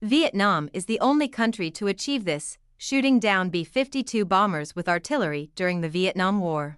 Vietnam is the only country to achieve this, shooting down B-52 bombers with artillery during the Vietnam War.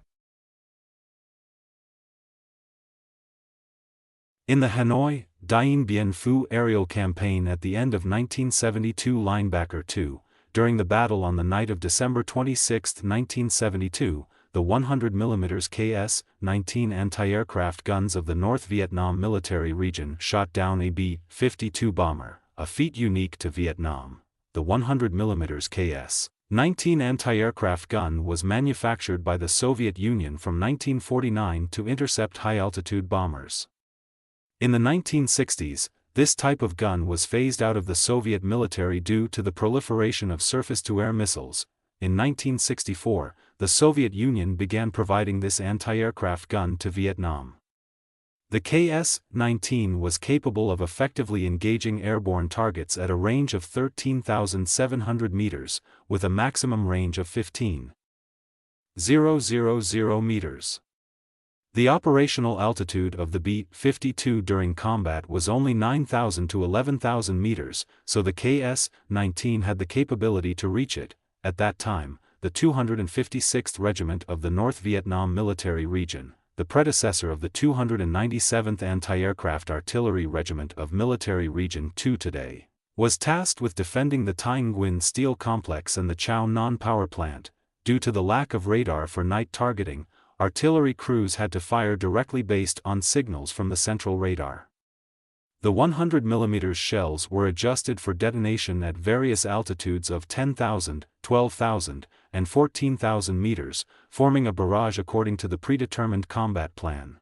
In the Hanoi, Dien Bien Phu aerial campaign at the end of 1972 Linebacker II, during the battle on the night of December 26, 1972, the 100mm KS-19 anti-aircraft guns of the North Vietnam military region shot down a B-52 bomber, a feat unique to Vietnam. The 100mm KS-19 anti-aircraft gun was manufactured by the Soviet Union from 1949 to intercept high-altitude bombers. In the 1960s, this type of gun was phased out of the Soviet military due to the proliferation of surface-to-air missiles. In 1964, the Soviet Union began providing this anti-aircraft gun to Vietnam. The KS-19 was capable of effectively engaging airborne targets at a range of 13,700 meters, with a maximum range of 15,000 meters. The operational altitude of the B-52 during combat was only 9,000 to 11,000 meters, so the KS-19 had the capability to reach it. At that time, the 256th Regiment of the North Vietnam Military Region, the predecessor of the 297th Anti-Aircraft Artillery Regiment of Military Region 2 today, was tasked with defending the Thanh Nguyen Steel Complex and the Chao Non Power Plant. Due to the lack of radar for night targeting, artillery crews had to fire directly based on signals from the central radar. The 100mm shells were adjusted for detonation at various altitudes of 10,000, 12,000, and 14,000 meters, forming a barrage according to the predetermined combat plan.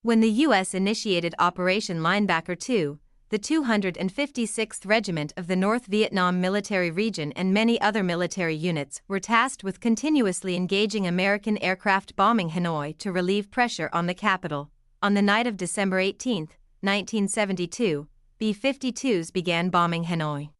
When the U.S. initiated Operation Linebacker II, the 256th Regiment of the North Vietnam Military Region and many other military units were tasked with continuously engaging American aircraft bombing Hanoi to relieve pressure on the capital. On the night of December 18, 1972, B-52s began bombing Hanoi.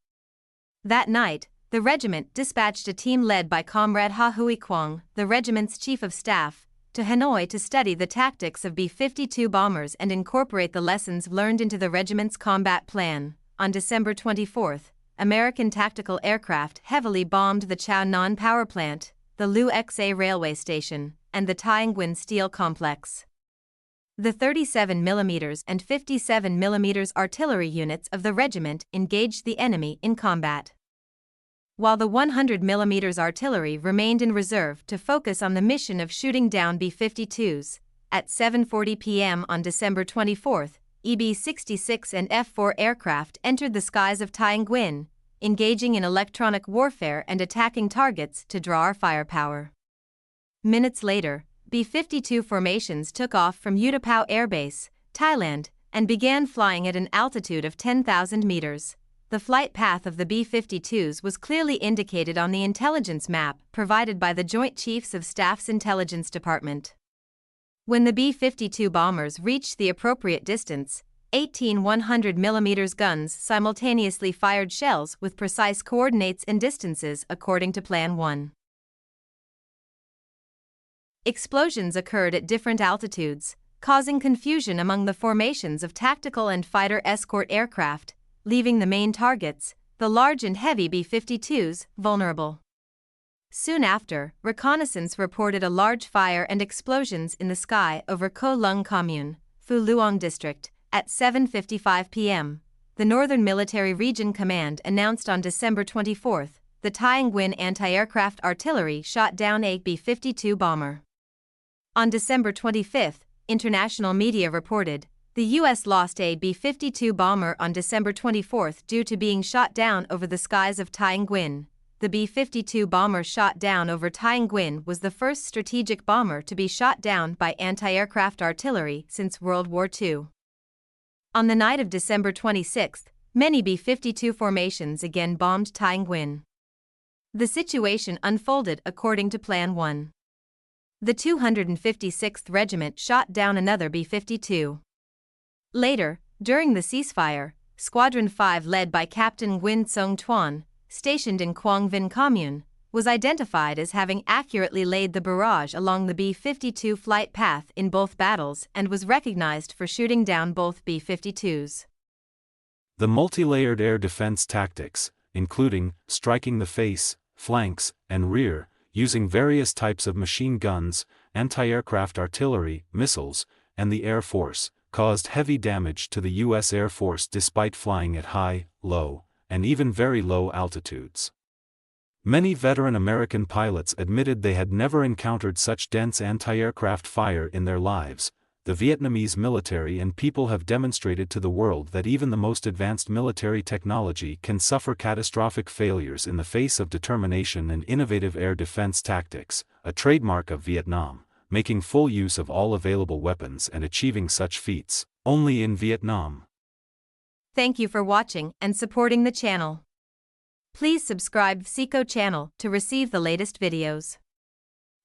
That night, the regiment dispatched a team led by Comrade Ha Huy Quang, the regiment's chief of staff, to Hanoi to study the tactics of B-52 bombers and incorporate the lessons learned into the regiment's combat plan. On December 24, American tactical aircraft heavily bombed the Chao Non Power Plant, the Lu Xa railway station, and the Thanh Nguyen Steel Complex. The 37mm and 57mm artillery units of the regiment engaged the enemy in combat, while the 100mm artillery remained in reserve to focus on the mission of shooting down B-52s. At 7:40 p.m. on December 24, EB-66 and F-4 aircraft entered the skies of Thanh Nguyen, engaging in electronic warfare and attacking targets to draw our firepower. Minutes later, B-52 formations took off from Utapao Air Base, Thailand, and began flying at an altitude of 10,000 meters. The flight path of the B-52s was clearly indicated on the intelligence map provided by the Joint Chiefs of Staff's Intelligence Department. When the B-52 bombers reached the appropriate distance, 18 100mm guns simultaneously fired shells with precise coordinates and distances according to Plan 1. Explosions occurred at different altitudes, causing confusion among the formations of tactical and fighter escort aircraft, leaving the main targets, the large and heavy B-52s, vulnerable. Soon after, reconnaissance reported a large fire and explosions in the sky over Co Lung Commune, Phu Luong District. At 7:55 p.m., the Northern Military Region Command announced on December 24, the Thanh Nguyen anti-aircraft artillery shot down a B-52 bomber. On December 25, international media reported, the U.S. lost a B-52 bomber on December 24 due to being shot down over the skies of Thanh Nguyen. The B-52 bomber shot down over Thanh Nguyen was the first strategic bomber to be shot down by anti-aircraft artillery since World War II. On the night of December 26, many B-52 formations again bombed Thanh Nguyen. The situation unfolded according to Plan 1. The 256th Regiment shot down another B-52. Later, during the ceasefire, Squadron 5 led by Captain Nguyen Song Tuan, stationed in Quang Vinh Commune, was identified as having accurately laid the barrage along the B-52 flight path in both battles and was recognized for shooting down both B-52s. The multi-layered air defense tactics, including striking the face, flanks, and rear, using various types of machine guns, anti-aircraft artillery, missiles, and the Air Force, caused heavy damage to the U.S. Air Force despite flying at high, low, and even very low altitudes. Many veteran American pilots admitted they had never encountered such dense anti-aircraft fire in their lives. The Vietnamese military and people have demonstrated to the world that even the most advanced military technology can suffer catastrophic failures in the face of determination and innovative air defense tactics, a trademark of Vietnam, making full use of all available weapons and achieving such feats only in Vietnam. Thank you for watching and supporting the channel. Please subscribe Seco channel to receive the latest videos.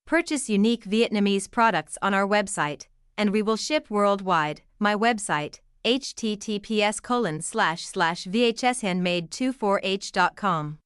Purchase unique Vietnamese products on our website, and we will ship worldwide. My website, https://vhshandmade24h.com.